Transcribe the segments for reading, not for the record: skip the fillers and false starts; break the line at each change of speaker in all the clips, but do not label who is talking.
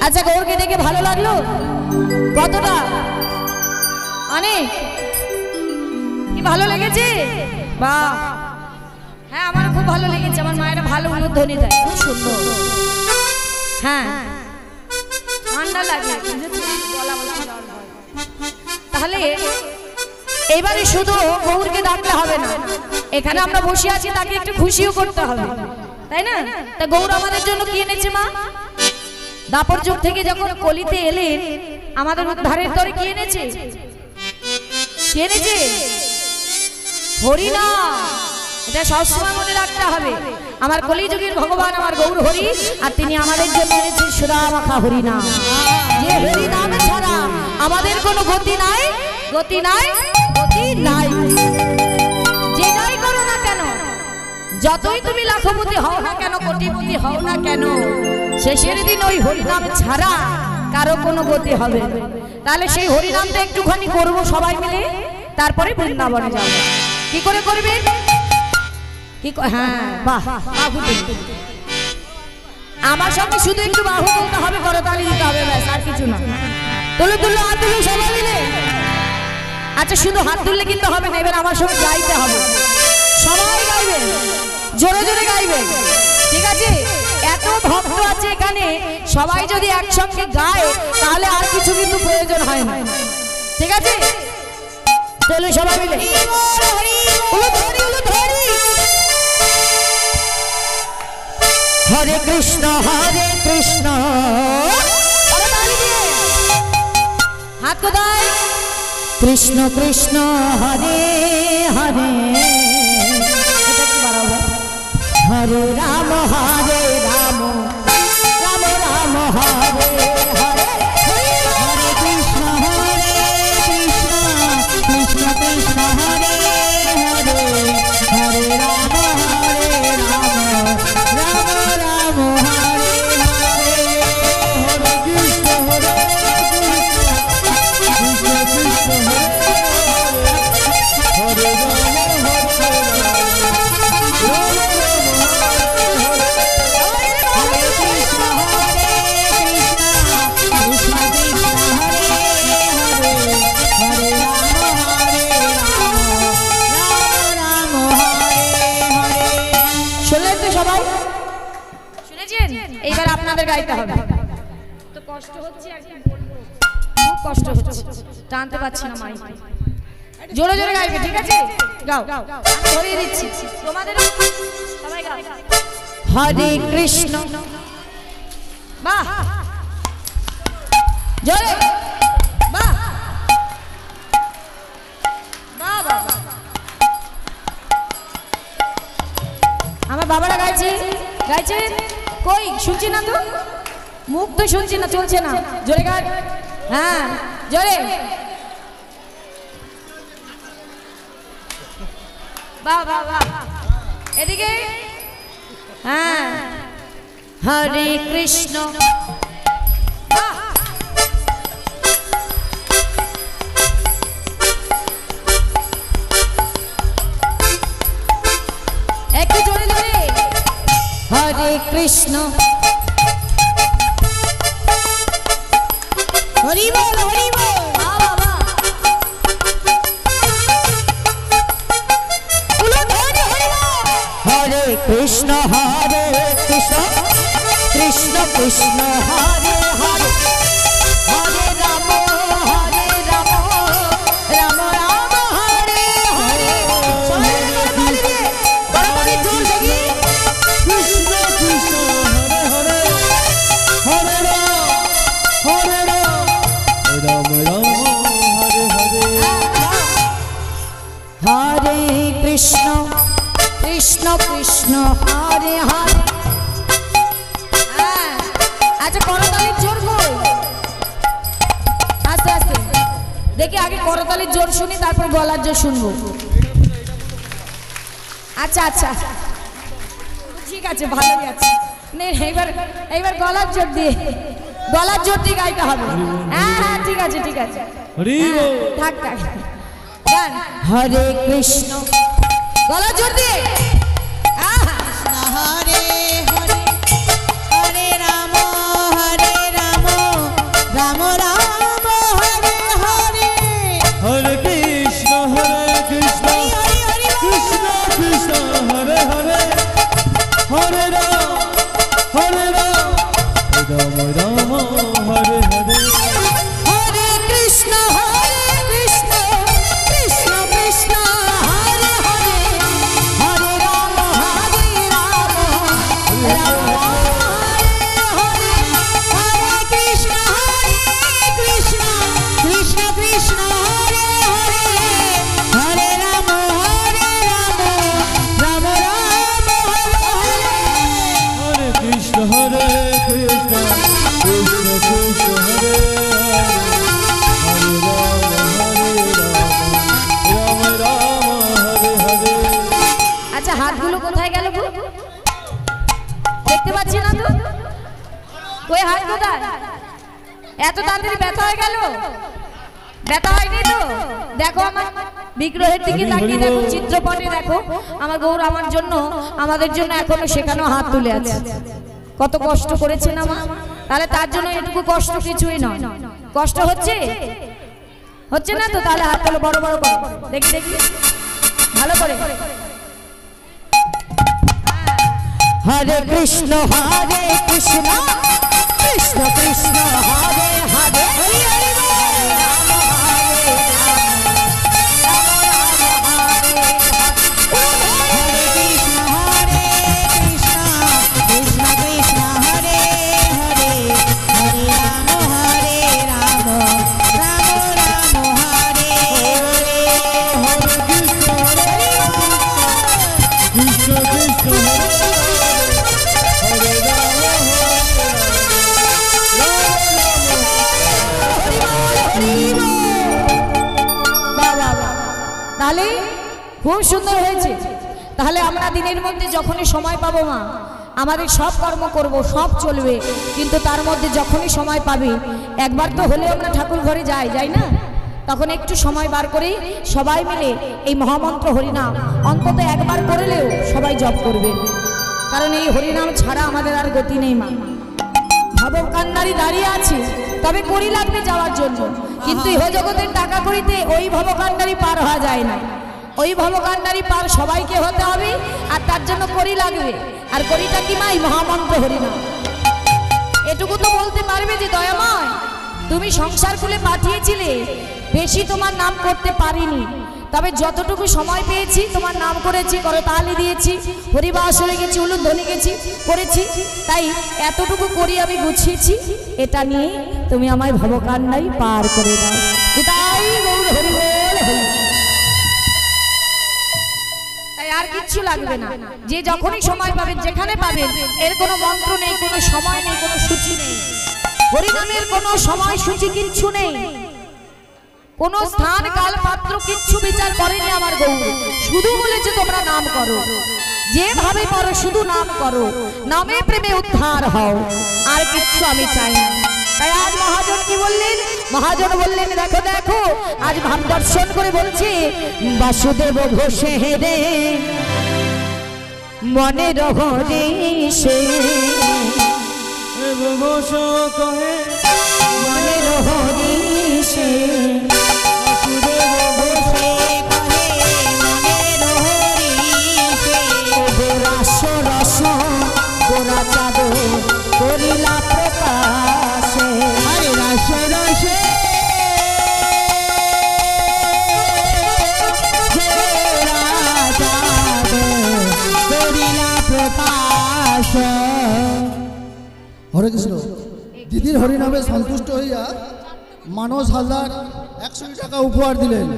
আচ্ছা গৌরকে দেখে ভালো লাগলো কতটা? অনেক কি ভালো লেগেছে? বাহ, হ্যাঁ আমার খুব ভালো লেগেছে। আমার মায়েরা ভালো উলুধ্বনি দেয়, খুব সুন্দর। হ্যাঁ ঠান্ডা লাগে, তাহলে এইবারে শুধু গৌরকে ডাকলে হবে না, এখানে আমরা বসে আছি তাকে একটু খুশিও করতে হবে, তাই না? তা গৌর আমাদের জন্য কি এনেছে মা? দাপর যুগ থেকে যখন কলিতে এলেন আমাদের উদ্ধারের তরে কি এনেছে? কি এনেছে? হরিনাম। এটা সবসময় মনে রাখতে হবে। আমার কলিযুগের ভগবান আমার গৌর হরি, আর তিনি আমাদের জন্য এনেছেন সুদামাখা হরিনাম। যে হরিনাম ছাড়া আমাদের কোনো গতি নাই, গতি নাই, গতি নাই। যেটাই করো না কেন, যতই তুমি লাখপতি হও না কেন, কোটিপতি হও না কেন, শেষের দিন ওই হরিনাম ছাড়া কারো কোনো গতি হবে। তাহলে সেই হরিনামটা একটুখানি করব সবাই মিলে, তারপরে বৃন্দাবনে যাব। কি করে করবে? কি? হ্যাঁ বাহ, আমার সঙ্গে শুধু একটু বাহু তুলতে হবে, করতালি দিতে হবে, ব্যাস, আর কিছু না। তুলো তুলো হাত তুলো সবাই মিলে। আচ্ছা শুধু হাত তুললে কিন্তু হবে না, এবার আমার সঙ্গে গাইতে হবে। সবাই গাইবে, জোরে জোরে গাইবে, ঠিক আছে? এত ভক্ত আছে এখানে, সবাই যদি একসঙ্গে গায় তাহলে আর কিছু কিন্তু প্রয়োজন হয় না, ঠিক আছে? চলো সবাই মিলে হরে কৃষ্ণ হরে কৃষ্ণ। হাত কোথায়? কৃষ্ণ কৃষ্ণ হরে হরে, হরে রাম হরে রাম, রাম রাম হরে হরে, হরে কৃষ্ণ হরে কৃষ্ণ, কৃষ্ণ কৃষ্ণ হরে হরে, হরে রাম হরে রাম, রাম রাম হরে হরে, হরে কৃষ্ণ হরে কৃষ্ণ, কৃষ্ণ কৃষ্ণ হরে হরে, এইবার আপনাদের গাইতে হবে। তো কষ্ট হচ্ছে, আর কি বলবো, খুব কষ্ট হচ্ছে, টানতে পারছি না মাইক। জোরে জোরে গাইবে, ঠিক আছে? গাও, আমি ধরিয়ে দিচ্ছি তোমাদের, সবাই গাও। হরে কৃষ্ণ বাহ জয় বাহ বাহ বাহ আমার বাবারা গাইছে গাইছে কই শুনছি না তো মুখ তো শুনছি না চলছে না জোরে গান হ্যাঁ জোরে বাহ বাহ বাহ এদিকে হ্যাঁ হরে কৃষ্ণ একটু জোরে জোরে হরে কৃষ্ণ হরি বল হরি বল হরে কৃষ্ণ কৃষ্ণ কৃষ্ণ হরে হরে হরে রাম রাম রাম হরে হরে কৃষ্ণ কৃষ্ণ হরে হরে হরে রাম রাম রাম হরে হরে হরে কৃষ্ণ কৃষ্ণ কৃষ্ণ হরে হরে আচ্ছা করতালির জোর কই আস্তে আস্তে দেখি আগে করতালির জোর শুনি তারপর গলার জোর শুনবো আচ্ছা আচ্ছা ঠিক আছে ভালোই আছে এইবার গলার জোর দিয়ে গাইতে হবে হ্যাঁ হ্যাঁ ঠিক আছে থাক থাক গান হরে কৃষ্ণ গলার জোর দিয়ে হরে হরে হরে রাম রাম রাম হরে হরে
হরে কৃষ্ণ কৃষ্ণ কৃষ্ণ হরে হরে হরে রাম রাম রাম হরে হরে
হরে কৃষ্ণ কৃষ্ণ কৃষ্ণ হরে হরে হরে রাম ওই হাত কোথায় এত তাড়াতাড়ি ব্যথা হয়ে গেল ব্যথা হয়নি তো দেখো আমার বিগ্রহের দিকে তাকিয়ে দেখো চিত্রপটে দেখো আমার গৌর আমার জন্য আমাদের জন্য এখনো শেখানো হাত তুলে আছে কত কষ্ট করেছে না মা তাহলে তার জন্য এটুকু কষ্ট কিছুই নয় কষ্ট হচ্ছে হচ্ছে না তো তাহলে হাত তুলে বড় বড় করো দেখি দেখি ভালো করে হরে কৃষ্ণ কৃষ্ণ কৃষ্ণ হরে হরে হরি হরি তাহলে খুব সুন্দর হয়েছে তাহলে আমরা দিনের মধ্যে যখনই সময় পাবো মা আমাদের সব কর্ম করব সব চলবে কিন্তু তার মধ্যে যখনই সময় পাবি একবার তো হলে আমরা ঠাকুর ঘরে যাই না তখন একটু সময় বার করেই সবাই মিলে এই মহামন্ত্র হরিনাম অন্তত একবার করলেও সবাই জপ করবে কারণ এই হরিনাম ছাড়া আমাদের আর গতি নেই মা ভবকান্ডারি দাঁড়িয়ে আছে তবে করি লাগবে যাওয়ার জন্য কিন্তু ইহ জগতের টাকা করিতে ওই ভবকান্ডারি পার হওয়া যায় না ওই ভবকান্ডারি পার সবাইকে হতে হবে আর তার জন্য করি লাগবে আর করিটা কি মাই মহামন্ত্র হরিনাম এটুকু তো বলতে পারবে যে দয়াময় তুমি সংসার খুলে পাঠিয়েছিলে বেশি তোমার নাম করতে পারিনি তবে যতটুকু সময় পেয়েছি তোমার নাম করেছি, করতালি দিয়েছি, হরিবাসরে গেছি, উলুধ্বনি গেছি, করেছি, তাই এতটুকু করি আমি গুছিয়েছি। এটা নিয়ে তুমি আমায় ভবকান্নাই পার করে দাও। তাই গৌর হরি বল হরি। তাই আর কিচ্ছু লাগবে না, যে যখনই সময় পাবেন, যেখানে পাবেন, এর কোনো মন্ত্র নেই, কোনো সময় নেই, কোনো সূচি নেই। হরিনামের কোনো সময় সূচি কিচ্ছু নেই, কোন স্থান কাল পাত্র কিচ্ছু বিচার করেনি আমার গৌর। শুধু বলেছে তোমরা নাম করো, যেভাবে করো শুধু নাম করো, নামে প্রেমে উদ্ধার হও, আর কিচ্ছু আমি চাই না। তাই আজ মহাজন কি বললেন? মহাজন বললেন দেখো দেখো, আজ ভাব দর্শন করে বলছে বাসুদেব ঘোষে রে মনে রহরে সে
ঘোষ কহে
মনে রহরে সে করিলা প্রকাশে হরে রস রসে করিলা প্রকাশ।
হরে কৃষ্ণ। দিদির হরিনামে সন্তুষ্ট হইয়া মানস হালদার 100 টাকা উপহার দিলেন।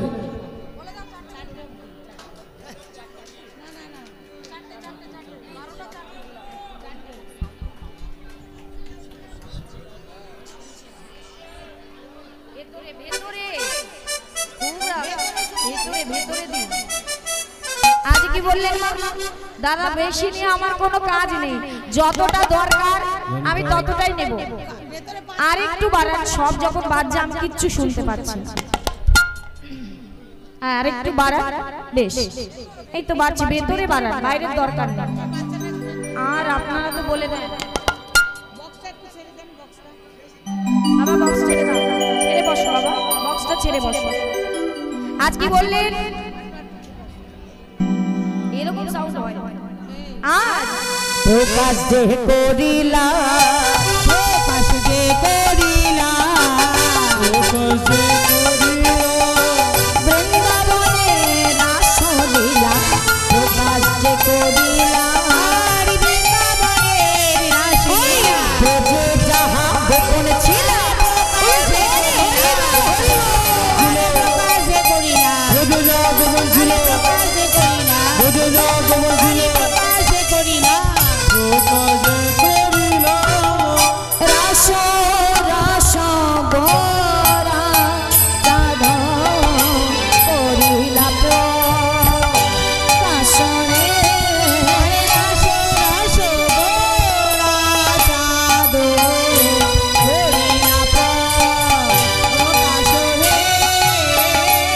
আজ কি বললেন দাদা? বেশি নিয়ে আমার কোনো কাজ নেই, যতটা দরকার আমি ততটাই নেব, আর একটু বাড়ান। সব যখন বাজছে আমি কিচ্ছু শুনতে পাচ্ছি না, আর একটু বাড়ান। বেশ, এই তো বাড়ছে, ভেতরে বাড়ান, বাইরের দরকার নেই। আর আপনারা তো বলে দেন বাবা, বক্স ছেড়ে দাও, ছেড়ে বসো বাবা, বক্সটা ছেড়ে বসো। আজ কি বললেন? এরকম সাউন্ড হয়। আজ প্রকাশ যে করিলা, প্রকাশ যে করিলা,
প্রকাশ যে করিলা,
বৃন্দাবনে রাস লীলা, প্রকাশ যে করিলা, বৃন্দাবনের রাস লীলা, ব্রজে যাহা গোপন ছিল, প্রকাশ যে করিলা,
ব্রজে যাহা গোপন ছিল,
প্রকাশ যে করিলা,
ব্রজে যাহা গোপন ছিল,
প্রকাশ যে করিলা,
প্রকাশ যে করিলা,
রাস রাস গোরা চাঁদ করিলা প্রকাশ রে, রাস রাস গোরা চাঁদ করিলা প্রকাশ রে,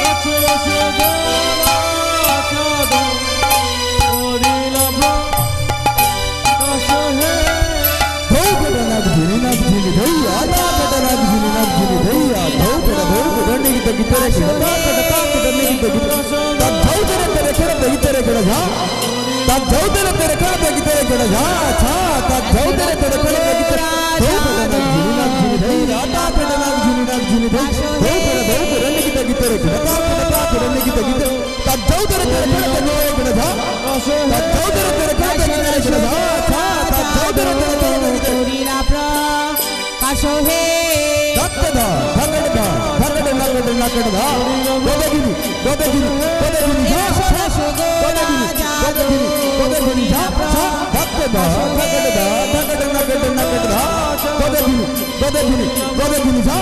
রস রস গোরা চাঁদ করিলা প্রকাশ হে।
ধৌকটনাথ ঝিনিনাথ ঝিনি ধৈয়া তাকট নাথ ঝিনিনাথ ঝিনি ধৈয়া ধৌকট ধৌকট নিগিত গিতরে খিড় তাকট তাকট নিগিত গিতরে তদ ধৌতরে তেরে খিড় গিতরে খিড় ঝা তদ ধৌতরে তেরে খিড় গিতরে খিড় ঝা ছা তদ ধৌতরে তেরে খিড় গিতরে ধৌকটনাথ ঝিনিনাথ ঝিনি ধৈয়া তাকট নাথ ঝিনিনাথ ঝিনি ধৈ ধৌকট ধৌকট নিগিত গিতরে খিড় তাকট তাকট নিগিত গিতরে তদ ধৌতরে তেরে খিড় গিতরে খিড় ঝা তদ ধৌতরে তেরে খিড় গিতরে খিড় ঝা ছা তদ ধৌতরে তেরে খিড় গিতরে
করিলা প্রকাশ হে,
ধক্কদা ধক্কদা ধক্কদা লাগদ লাগদা গোদগিরি গোদগিরি গোদগিরি যা গোদগিরি গোদগিরি গোদগিরি যা ধক্কদা ধক্কদা ধক্কদা লাগদ লাগদা গোদগিরি গোদগিরি গোদগিরি যা